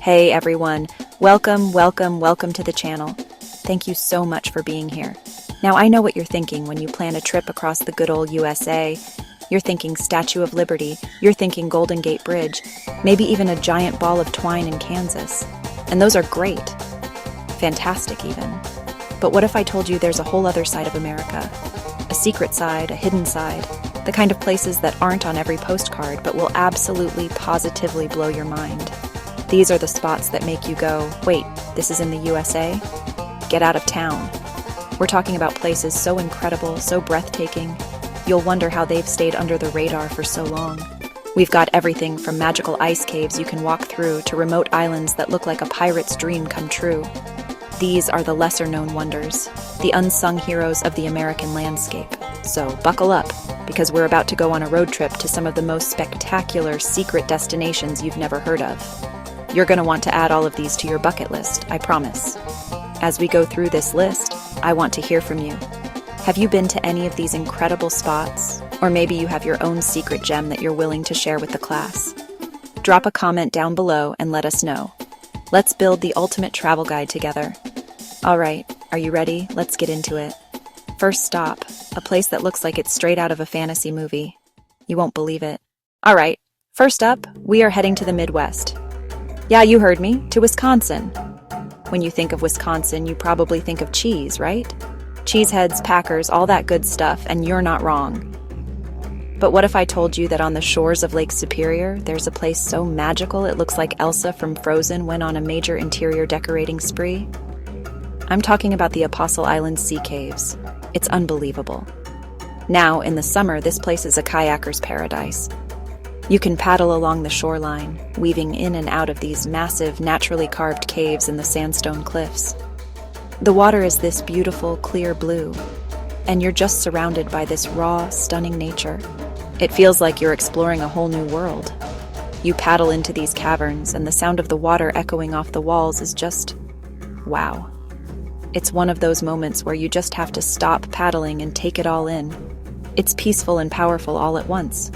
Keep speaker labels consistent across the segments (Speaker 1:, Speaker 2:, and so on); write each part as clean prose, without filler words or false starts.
Speaker 1: Hey everyone, welcome to the channel. Thank you so much for being here. Now I know what you're thinking when you plan a trip across the good old USA. You're thinking Statue of Liberty, you're thinking Golden Gate Bridge, maybe even a giant ball of twine in Kansas. And those are great. Fantastic even. But what if I told you there's a whole other side of America? A secret side, a hidden side, the kind of places that aren't on every postcard but will absolutely, positively blow your mind. These are the spots that make you go, wait, this is in the USA? Get out of town. We're talking about places so incredible, so breathtaking, you'll wonder how they've stayed under the radar for so long. We've got everything from magical ice caves you can walk through to remote islands that look like a pirate's dream come true. These are the lesser-known wonders, the unsung heroes of the American landscape. So buckle up, because we're about to go on a road trip to some of the most spectacular secret destinations you've never heard of. You're going to want to add all of these to your bucket list, I promise. As we go through this list, I want to hear from you. Have you been to any of these incredible spots? Or maybe you have your own secret gem that you're willing to share with the class. Drop a comment down below and let us know. Let's build the ultimate travel guide together. All right, are you ready? Let's get into it. First stop, a place that looks like it's straight out of a fantasy movie. You won't believe it. All right, first up, we are heading to the Midwest. Yeah, you heard me, to Wisconsin. When you think of Wisconsin, you probably think of cheese, right? Cheeseheads, Packers, all that good stuff, and you're not wrong. But what if I told you that on the shores of Lake Superior, there's a place so magical it looks like Elsa from Frozen went on a major interior decorating spree? I'm talking about the Apostle Island Sea Caves. It's unbelievable. Now, in the summer, this place is a kayaker's paradise. You can paddle along the shoreline, weaving in and out of these massive, naturally carved caves in the sandstone cliffs. The water is this beautiful, clear blue, and you're just surrounded by this raw, stunning nature. It feels like you're exploring a whole new world. You paddle into these caverns, and the sound of the water echoing off the walls is just, wow. It's one of those moments where you just have to stop paddling and take it all in. It's peaceful and powerful all at once.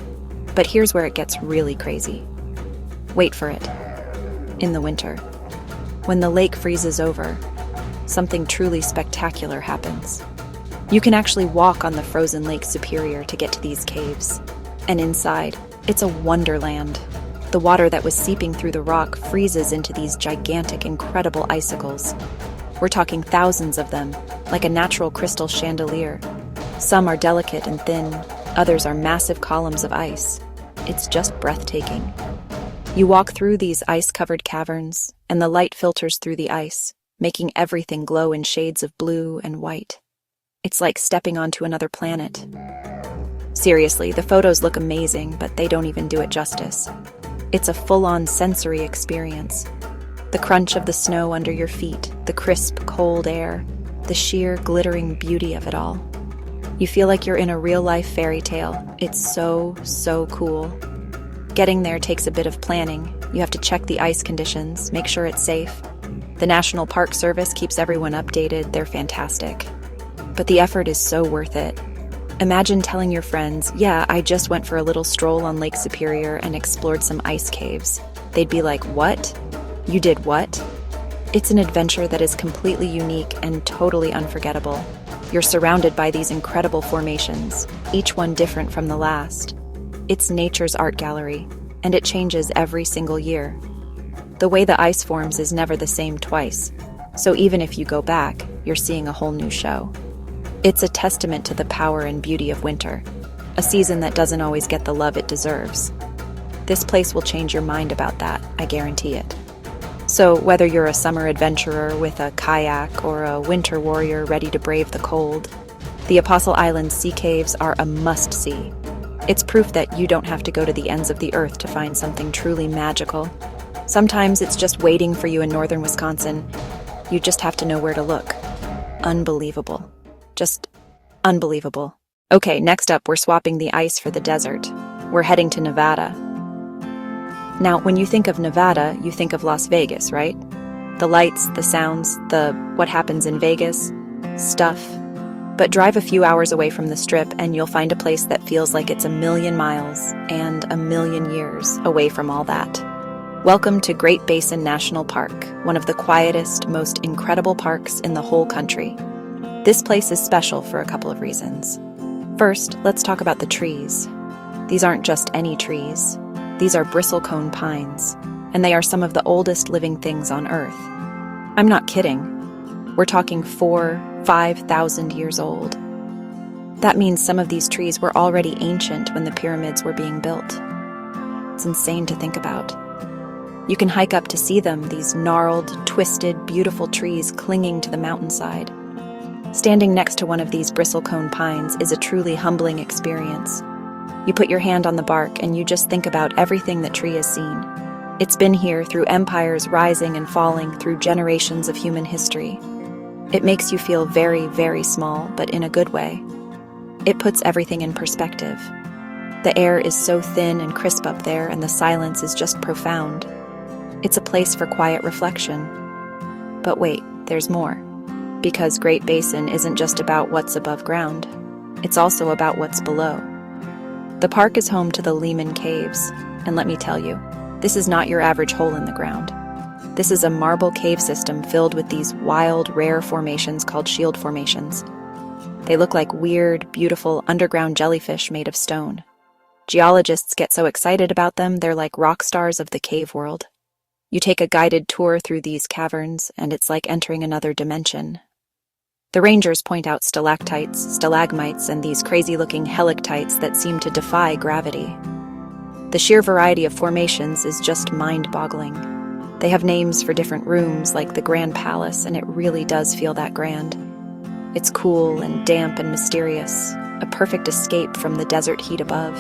Speaker 1: But here's where it gets really crazy. Wait for it. In the winter, when the lake freezes over, something truly spectacular happens. You can actually walk on the frozen Lake Superior to get to these caves. And inside, it's a wonderland. The water that was seeping through the rock freezes into these gigantic, incredible icicles. We're talking thousands of them, like a natural crystal chandelier. Some are delicate and thin, others are massive columns of ice. It's just breathtaking. You walk through these ice-covered caverns, and the light filters through the ice, making everything glow in shades of blue and white. It's like stepping onto another planet. Seriously, the photos look amazing, but they don't even do it justice. It's a full-on sensory experience. The crunch of the snow under your feet, the crisp, cold air, the sheer, glittering beauty of it all. You feel like you're in a real-life fairy tale. It's so cool. Getting there takes a bit of planning. You have to check the ice conditions, make sure it's safe. The National Park Service keeps everyone updated. They're fantastic. But the effort is so worth it. Imagine telling your friends, yeah, I just went for a little stroll on Lake Superior and explored some ice caves. They'd be like, what? You did what? It's an adventure that is completely unique and totally unforgettable. You're surrounded by these incredible formations, each one different from the last. It's nature's art gallery, and it changes every single year. The way the ice forms is never the same twice, so even if you go back, you're seeing a whole new show. It's a testament to the power and beauty of winter, a season that doesn't always get the love it deserves. This place will change your mind about that, I guarantee it. So whether you're a summer adventurer with a kayak or a winter warrior ready to brave the cold, the Apostle Island Sea Caves are a must-see. It's proof that you don't have to go to the ends of the earth to find something truly magical. Sometimes it's just waiting for you in northern Wisconsin. You just have to know where to look. Unbelievable. Just unbelievable. Okay, next up, we're swapping the ice for the desert. We're heading to Nevada. Now, when you think of Nevada, you think of Las Vegas, right? The lights, the sounds, the what happens in Vegas stuff. But drive a few hours away from the Strip and you'll find a place that feels like it's a million miles and a million years away from all that. Welcome to Great Basin National Park, one of the quietest, most incredible parks in the whole country. This place is special for a couple of reasons. First, let's talk about the trees. These aren't just any trees. These are bristlecone pines, and they are some of the oldest living things on Earth. I'm not kidding. We're talking 4,000–5,000 years old. That means some of these trees were already ancient when the pyramids were being built. It's insane to think about. You can hike up to see them, these gnarled, twisted, beautiful trees clinging to the mountainside. Standing next to one of these bristlecone pines is a truly humbling experience. You put your hand on the bark and you just think about everything that tree has seen. It's been here through empires rising and falling, through generations of human history. It makes you feel very, very small, but in a good way. It puts everything in perspective. The air is so thin and crisp up there, and the silence is just profound. It's a place for quiet reflection. But wait, there's more. Because Great Basin isn't just about what's above ground. It's also about what's below. The park is home to the Lehman Caves, and let me tell you, this is not your average hole in the ground. This is a marble cave system filled with these wild, rare formations called shield formations. They look like weird, beautiful underground jellyfish made of stone. Geologists get so excited about them, they're like rock stars of the cave world. You take a guided tour through these caverns, and it's like entering another dimension. The rangers point out stalactites, stalagmites, and these crazy-looking helictites that seem to defy gravity. The sheer variety of formations is just mind-boggling. They have names for different rooms, like the Grand Palace, and it really does feel that grand. It's cool and damp and mysterious, a perfect escape from the desert heat above.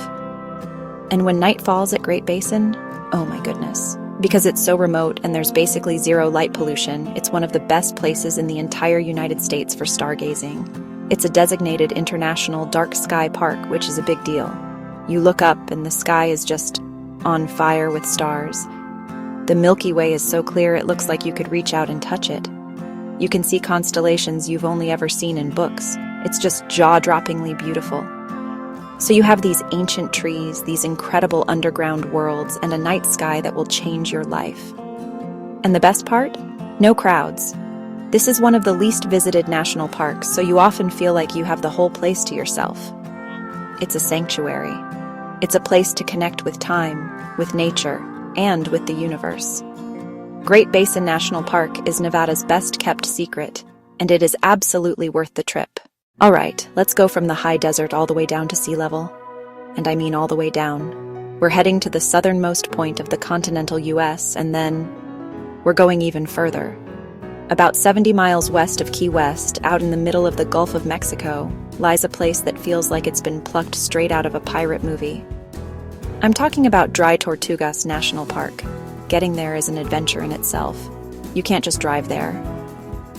Speaker 1: And when night falls at Great Basin, oh my goodness. Because it's so remote and there's basically zero light pollution, it's one of the best places in the entire United States for stargazing. It's a designated international dark sky park, which is a big deal. You look up and the sky is just on fire with stars. The Milky Way is so clear it looks like you could reach out and touch it. You can see constellations you've only ever seen in books. It's just jaw-droppingly beautiful. So you have these ancient trees, these incredible underground worlds, and a night sky that will change your life. And the best part? No crowds. This is one of the least visited national parks, so you often feel like you have the whole place to yourself. It's a sanctuary. It's a place to connect with time, with nature, and with the universe. Great Basin National Park is Nevada's best-kept secret, and it is absolutely worth the trip. All right, let's go from the high desert all the way down to sea level. And I mean all the way down. We're heading to the southernmost point of the continental US, and then we're going even further. About 70 miles west of Key West, out in the middle of the Gulf of Mexico, lies a place that feels like it's been plucked straight out of a pirate movie. I'm talking about Dry Tortugas National Park. Getting there is an adventure in itself. You can't just drive there.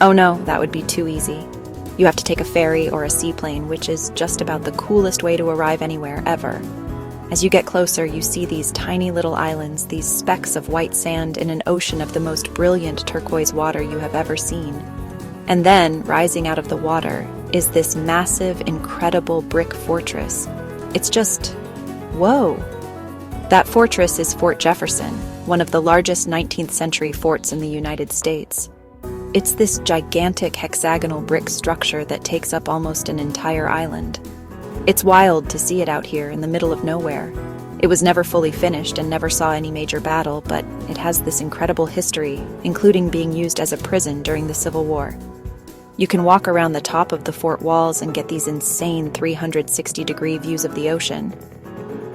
Speaker 1: Oh no, that would be too easy. You have to take a ferry or a seaplane, which is just about the coolest way to arrive anywhere, ever. As you get closer, you see these tiny little islands, these specks of white sand in an ocean of the most brilliant turquoise water you have ever seen. And then, rising out of the water, is this massive, incredible brick fortress. It's just, whoa! That fortress is Fort Jefferson, one of the largest 19th century forts in the United States. It's this gigantic hexagonal brick structure that takes up almost an entire island. It's wild to see it out here in the middle of nowhere. It was never fully finished and never saw any major battle, but it has this incredible history, including being used as a prison during the Civil War. You can walk around the top of the fort walls and get these insane 360-degree views of the ocean.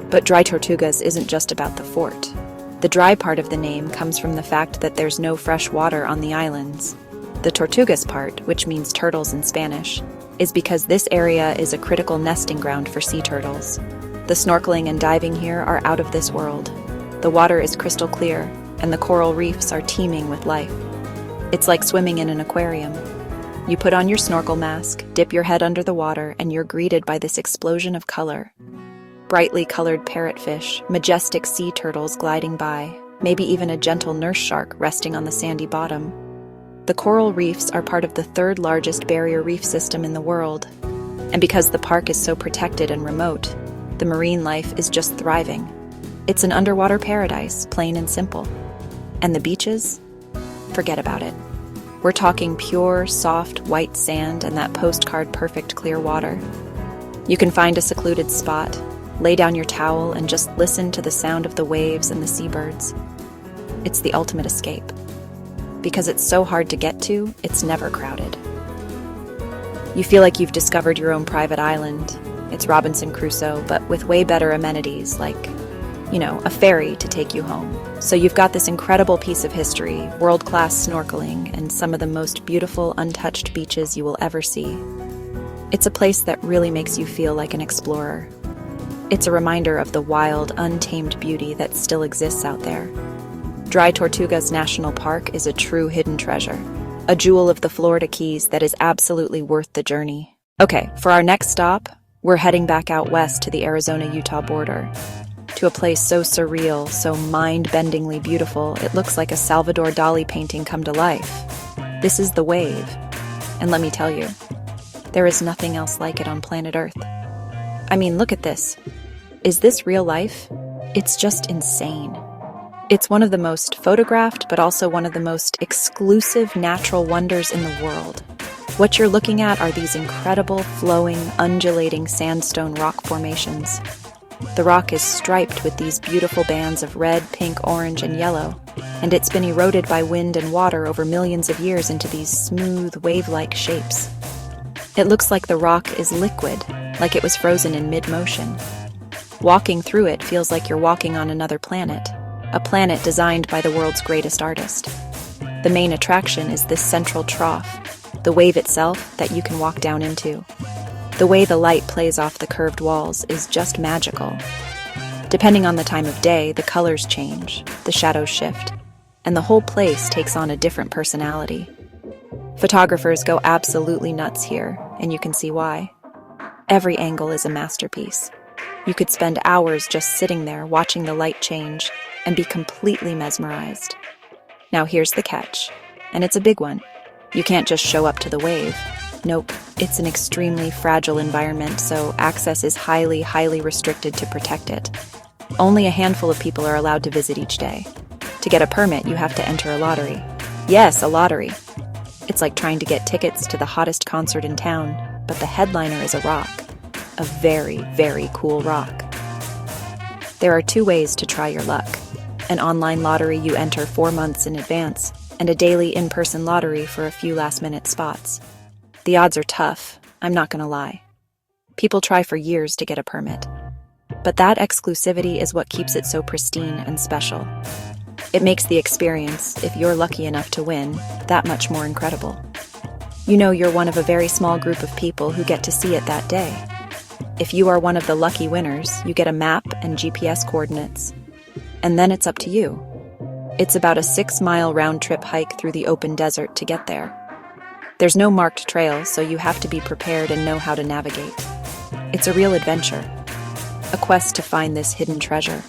Speaker 1: But Dry Tortugas isn't just about the fort. The dry part of the name comes from the fact that there's no fresh water on the islands. The Tortugas part, which means turtles in Spanish, is because this area is a critical nesting ground for sea turtles. The snorkeling and diving here are out of this world. The water is crystal clear, and the coral reefs are teeming with life. It's like swimming in an aquarium. You put on your snorkel mask, dip your head under the water, and you're greeted by this explosion of color. Brightly colored parrotfish, majestic sea turtles gliding by, maybe even a gentle nurse shark resting on the sandy bottom. The coral reefs are part of the third largest barrier reef system in the world, and because the park is so protected and remote, the marine life is just thriving. It's an underwater paradise, plain and simple. And the beaches? Forget about it. We're talking pure, soft, white sand and that postcard-perfect clear water. You can find a secluded spot, lay down your towel, and just listen to the sound of the waves and the seabirds. It's the ultimate escape. Because it's so hard to get to, it's never crowded. You feel like you've discovered your own private island. It's Robinson Crusoe, but with way better amenities like, a ferry to take you home. So you've got this incredible piece of history, world-class snorkeling, and some of the most beautiful, untouched beaches you will ever see. It's a place that really makes you feel like an explorer. It's a reminder of the wild, untamed beauty that still exists out there. Dry Tortugas National Park is a true hidden treasure, a jewel of the Florida Keys that is absolutely worth the journey. Okay, for our next stop, we're heading back out west to the Arizona-Utah border, to a place so surreal, so mind-bendingly beautiful, it looks like a Salvador Dali painting come to life. This is the Wave, and let me tell you, there is nothing else like it on planet Earth. I mean, look at this. Is this real life? It's just insane. It's one of the most photographed, but also one of the most exclusive natural wonders in the world. What you're looking at are these incredible, flowing, undulating sandstone rock formations. The rock is striped with these beautiful bands of red, pink, orange, and yellow, and it's been eroded by wind and water over millions of years into these smooth, wave-like shapes. It looks like the rock is liquid, like it was frozen in mid-motion. Walking through it feels like you're walking on another planet, a planet designed by the world's greatest artist. The main attraction is this central trough, the wave itself that you can walk down into. The way the light plays off the curved walls is just magical. Depending on the time of day, the colors change, the shadows shift, and the whole place takes on a different personality. Photographers go absolutely nuts here, and you can see why. Every angle is a masterpiece. You could spend hours just sitting there watching the light change and be completely mesmerized. Now here's the catch, and it's a big one. You can't just show up to the wave. Nope, it's an extremely fragile environment, so access is highly, highly restricted to protect it. Only a handful of people are allowed to visit each day. To get a permit, you have to enter a lottery. Yes, a lottery. It's like trying to get tickets to the hottest concert in town, but the headliner is a rock. A very, very cool rock. There are 2 ways to try your luck. An online lottery you enter 4 months in advance, and a daily in-person lottery for a few last-minute spots. The odds are tough, I'm not gonna lie. People try for years to get a permit. But that exclusivity is what keeps it so pristine and special. It makes the experience, if you're lucky enough to win, that much more incredible. You're one of a very small group of people who get to see it that day. If you are one of the lucky winners, you get a map and GPS coordinates. And then it's up to you. It's about a 6-mile round-trip hike through the open desert to get there. There's no marked trail, so you have to be prepared and know how to navigate. It's a real adventure, a quest to find this hidden treasure.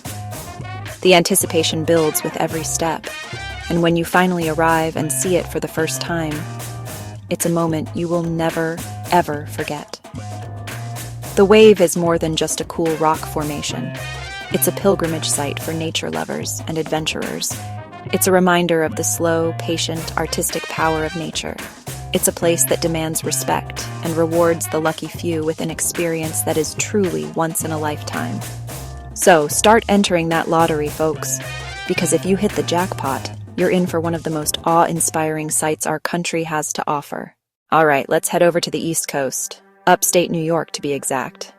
Speaker 1: The anticipation builds with every step, and when you finally arrive and see it for the first time, it's a moment you will never, ever forget. The Wave is more than just a cool rock formation. It's a pilgrimage site for nature lovers and adventurers. It's a reminder of the slow, patient, artistic power of nature. It's a place that demands respect and rewards the lucky few with an experience that is truly once in a lifetime. So start entering that lottery, folks, because if you hit the jackpot, you're in for one of the most awe-inspiring sights our country has to offer. All right, let's head over to the East Coast, upstate New York to be exact.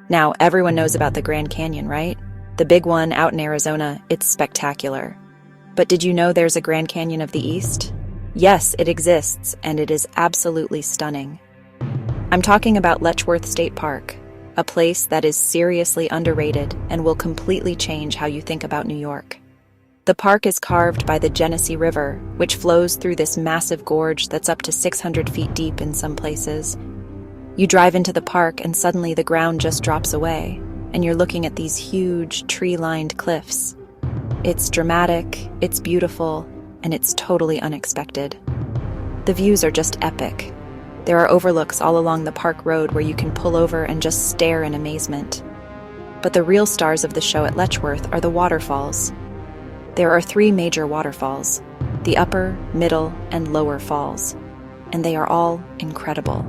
Speaker 1: Now, everyone knows about the Grand Canyon, right? The big one out in Arizona, it's spectacular. But did you know there's a Grand Canyon of the East? Yes, it exists, and it is absolutely stunning. I'm talking about Letchworth State Park, a place that is seriously underrated and will completely change how you think about New York. The park is carved by the Genesee River, which flows through this massive gorge that's up to 600 feet deep in some places. You drive into the park and suddenly the ground just drops away, and you're looking at these huge, tree-lined cliffs. It's dramatic, it's beautiful, and it's totally unexpected. The views are just epic. There are overlooks all along the park road where you can pull over and just stare in amazement. But the real stars of the show at Letchworth are the waterfalls. There are three major waterfalls, the upper, middle, and lower falls, and they are all incredible.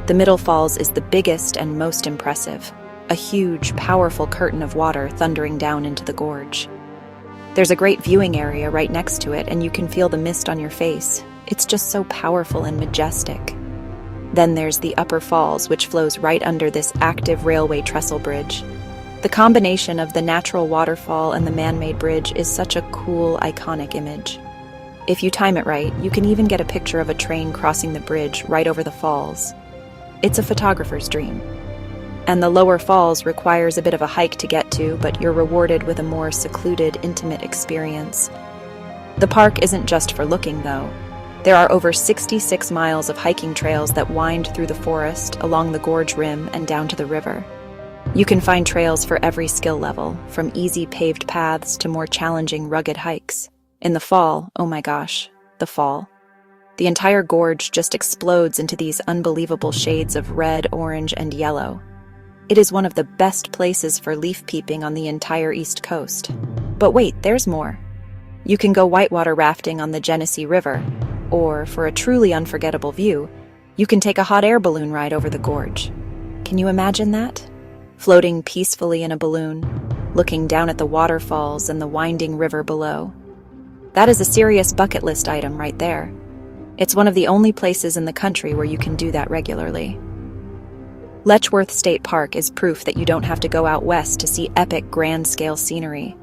Speaker 1: The middle falls is the biggest and most impressive, a huge, powerful curtain of water thundering down into the gorge. There's a great viewing area right next to it, and you can feel the mist on your face. It's just so powerful and majestic. Then there's the upper falls, which flows right under this active railway trestle bridge. The combination of the natural waterfall and the man-made bridge is such a cool, iconic image. If you time it right, you can even get a picture of a train crossing the bridge right over the falls. It's a photographer's dream. And the lower falls requires a bit of a hike to get to, but you're rewarded with a more secluded, intimate experience. The park isn't just for looking, though. There are over 66 miles of hiking trails that wind through the forest, along the gorge rim, and down to the river. You can find trails for every skill level, from easy paved paths to more challenging, rugged hikes. In the fall, oh my gosh, the fall. The entire gorge just explodes into these unbelievable shades of red, orange, and yellow. It is one of the best places for leaf peeping on the entire East Coast. But wait, there's more. You can go whitewater rafting on the Genesee River, or, for a truly unforgettable view, you can take a hot air balloon ride over the gorge. Can you imagine that? Floating peacefully in a balloon, looking down at the waterfalls and the winding river below. That is a serious bucket list item right there. It's one of the only places in the country where you can do that regularly. Letchworth State Park is proof that you don't have to go out west to see epic grand-scale scenery.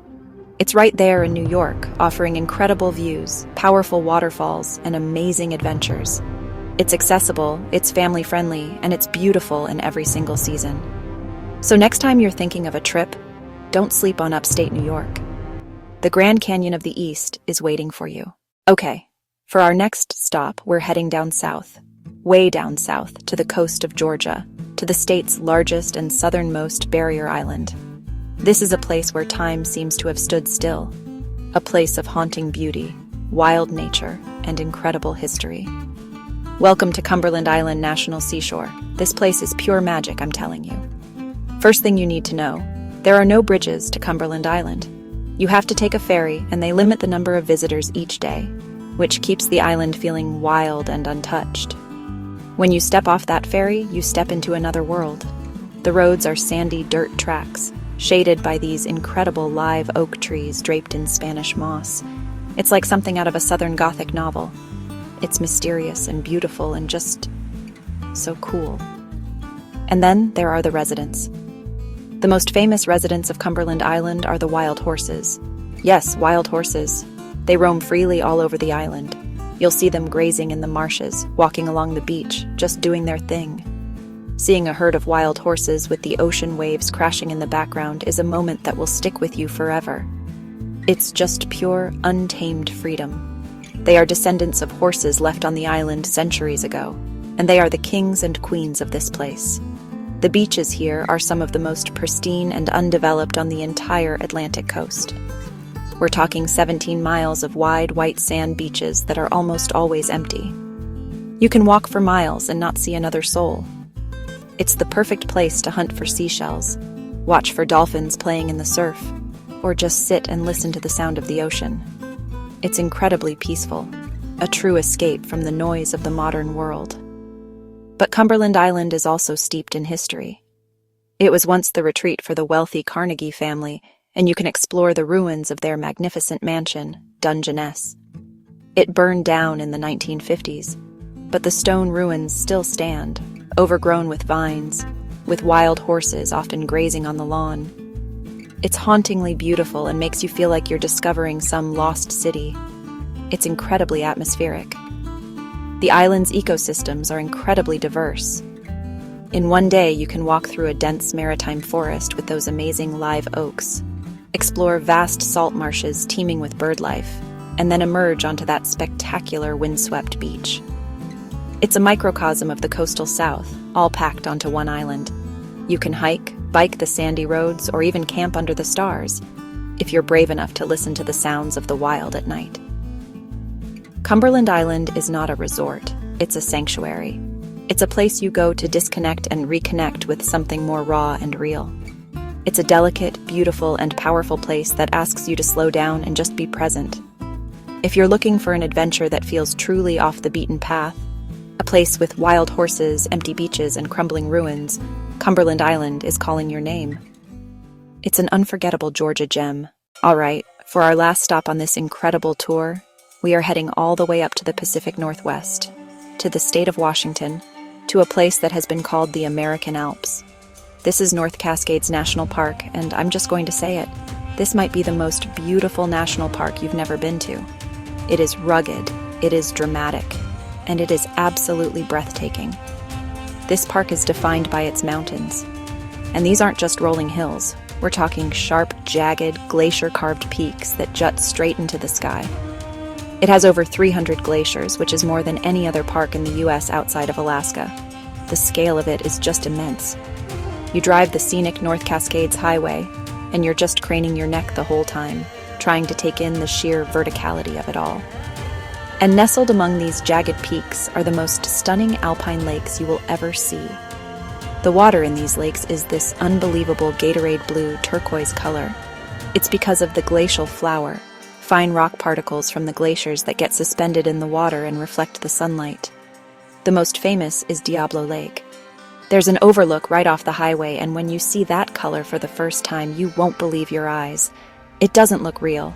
Speaker 1: It's right there in New York, offering incredible views, powerful waterfalls, and amazing adventures. It's accessible, it's family-friendly, and it's beautiful in every single season. So next time you're thinking of a trip, don't sleep on upstate New York. The Grand Canyon of the East is waiting for you. Okay, for our next stop, we're heading down south, way down south, to the coast of Georgia, to the state's largest and southernmost barrier island. This is a place where time seems to have stood still, a place of haunting beauty, wild nature, and incredible history. Welcome to Cumberland Island National Seashore. This place is pure magic, I'm telling you. First thing you need to know, there are no bridges to Cumberland Island. You have to take a ferry, and they limit the number of visitors each day, which keeps the island feeling wild and untouched. When you step off that ferry, you step into another world. The roads are sandy dirt tracks, shaded by these incredible live oak trees draped in Spanish moss. It's like something out of a Southern Gothic novel. It's mysterious and beautiful and just so cool. And then there are the residents. The most famous residents of Cumberland Island are the wild horses. Yes, wild horses. They roam freely all over the island. You'll see them grazing in the marshes, walking along the beach, just doing their thing. Seeing a herd of wild horses with the ocean waves crashing in the background is a moment that will stick with you forever. It's just pure, untamed freedom. They are descendants of horses left on the island centuries ago, and they are the kings and queens of this place. The beaches here are some of the most pristine and undeveloped on the entire Atlantic coast. We're talking 17 miles of wide, white sand beaches that are almost always empty. You can walk for miles and not see another soul. It's the perfect place to hunt for seashells, watch for dolphins playing in the surf, or just sit and listen to the sound of the ocean. It's incredibly peaceful, a true escape from the noise of the modern world. But Cumberland Island is also steeped in history. It was once the retreat for the wealthy Carnegie family, and you can explore the ruins of their magnificent mansion, Dungeness. It burned down in the 1950s, but the stone ruins still stand, overgrown with vines, with wild horses often grazing on the lawn. It's hauntingly beautiful and makes you feel like you're discovering some lost city. It's incredibly atmospheric. The island's ecosystems are incredibly diverse. In one day, you can walk through a dense maritime forest with those amazing live oaks, explore vast salt marshes teeming with bird life, and then emerge onto that spectacular windswept beach. It's a microcosm of the coastal South, all packed onto one island. You can hike, bike the sandy roads, or even camp under the stars, if you're brave enough to listen to the sounds of the wild at night. Cumberland Island is not a resort, it's a sanctuary. It's a place you go to disconnect and reconnect with something more raw and real. It's a delicate, beautiful, and powerful place that asks you to slow down and just be present. If you're looking for an adventure that feels truly off the beaten path, a place with wild horses, empty beaches, and crumbling ruins, Cumberland Island is calling your name. It's an unforgettable Georgia gem. All right, for our last stop on this incredible tour, we are heading all the way up to the Pacific Northwest, to the state of Washington, to a place that has been called the American Alps. This is North Cascades National Park, and I'm just going to say it. This might be the most beautiful national park you've never been to. It is rugged, it is dramatic, and it is absolutely breathtaking. This park is defined by its mountains. And these aren't just rolling hills. We're talking sharp, jagged, glacier-carved peaks that jut straight into the sky. It has over 300 glaciers, which is more than any other park in the US outside of Alaska. The scale of it is just immense. You drive the scenic North Cascades Highway, and you're just craning your neck the whole time, trying to take in the sheer verticality of it all. And nestled among these jagged peaks are the most stunning alpine lakes you will ever see. The water in these lakes is this unbelievable Gatorade blue turquoise color. It's because of the glacial flour, fine rock particles from the glaciers that get suspended in the water and reflect the sunlight. The most famous is Diablo Lake. There's an overlook right off the highway, and when you see that color for the first time, you won't believe your eyes. It doesn't look real.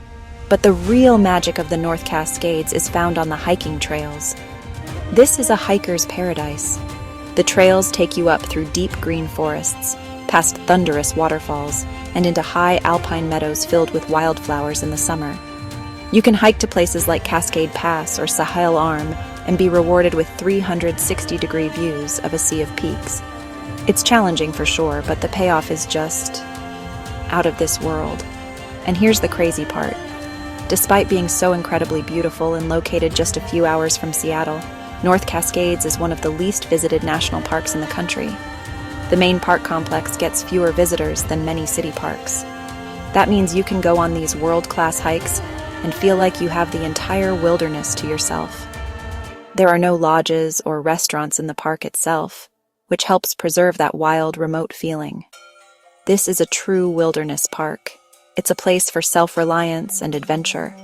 Speaker 1: But the real magic of the North Cascades is found on the hiking trails. This is a hiker's paradise. The trails take you up through deep green forests, past thunderous waterfalls, and into high alpine meadows filled with wildflowers in the summer. You can hike to places like Cascade Pass or Sahel Arm and be rewarded with 360-degree views of a sea of peaks. It's challenging for sure, but the payoff is just out of this world. And here's the crazy part. Despite being so incredibly beautiful and located just a few hours from Seattle, North Cascades is one of the least visited national parks in the country. The main park complex gets fewer visitors than many city parks. That means you can go on these world-class hikes and feel like you have the entire wilderness to yourself. There are no lodges or restaurants in the park itself, which helps preserve that wild, remote feeling. This is a true wilderness park. It's a place for self-reliance and adventure.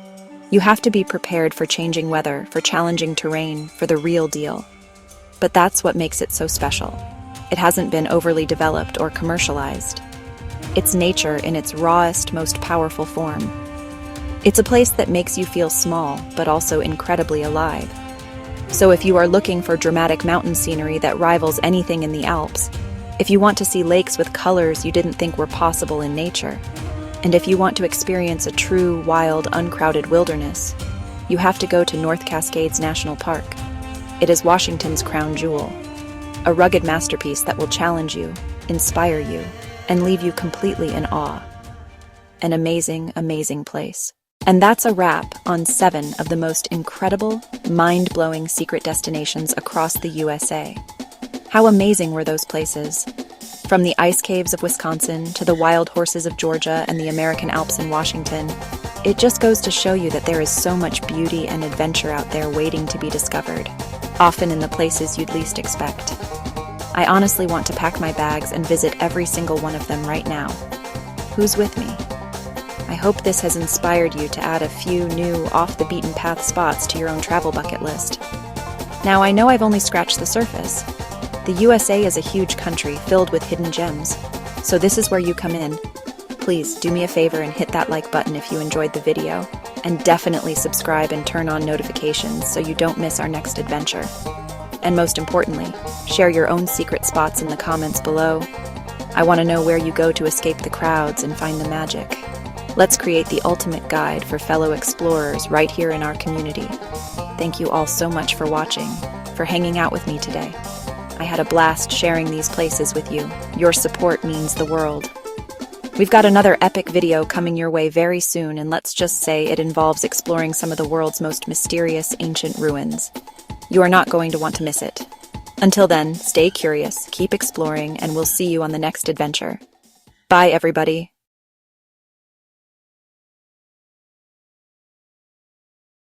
Speaker 1: You have to be prepared for changing weather, for challenging terrain, for the real deal. But that's what makes it so special. It hasn't been overly developed or commercialized. It's nature in its rawest, most powerful form. It's a place that makes you feel small, but also incredibly alive. So if you are looking for dramatic mountain scenery that rivals anything in the Alps, if you want to see lakes with colors you didn't think were possible in nature, and if you want to experience a true, wild, uncrowded wilderness, you have to go to North Cascades National Park. It is Washington's crown jewel, a rugged masterpiece that will challenge you, inspire you, and leave you completely in awe. An amazing, amazing place. And that's a wrap on 7 of the most incredible, mind-blowing secret destinations across the USA. How amazing were those places? From the ice caves of Wisconsin to the wild horses of Georgia and the American Alps in Washington, it just goes to show you that there is so much beauty and adventure out there waiting to be discovered, often in the places you'd least expect. I honestly want to pack my bags and visit every single one of them right now. Who's with me? I hope this has inspired you to add a few new off-the-beaten-path spots to your own travel bucket list. Now, I know I've only scratched the surface. The USA is a huge country filled with hidden gems, so this is where you come in. Please do me a favor and hit that like button if you enjoyed the video, and definitely subscribe and turn on notifications so you don't miss our next adventure. And most importantly, share your own secret spots in the comments below. I want to know where you go to escape the crowds and find the magic. Let's create the ultimate guide for fellow explorers right here in our community. Thank you all so much for watching, for hanging out with me today. I had a blast sharing these places with you. Your support means the world. We've got another epic video coming your way very soon, and let's just say it involves exploring some of the world's most mysterious ancient ruins. You are not going to want to miss it. Until then, stay curious, keep exploring, and we'll see you on the next adventure. Bye, everybody.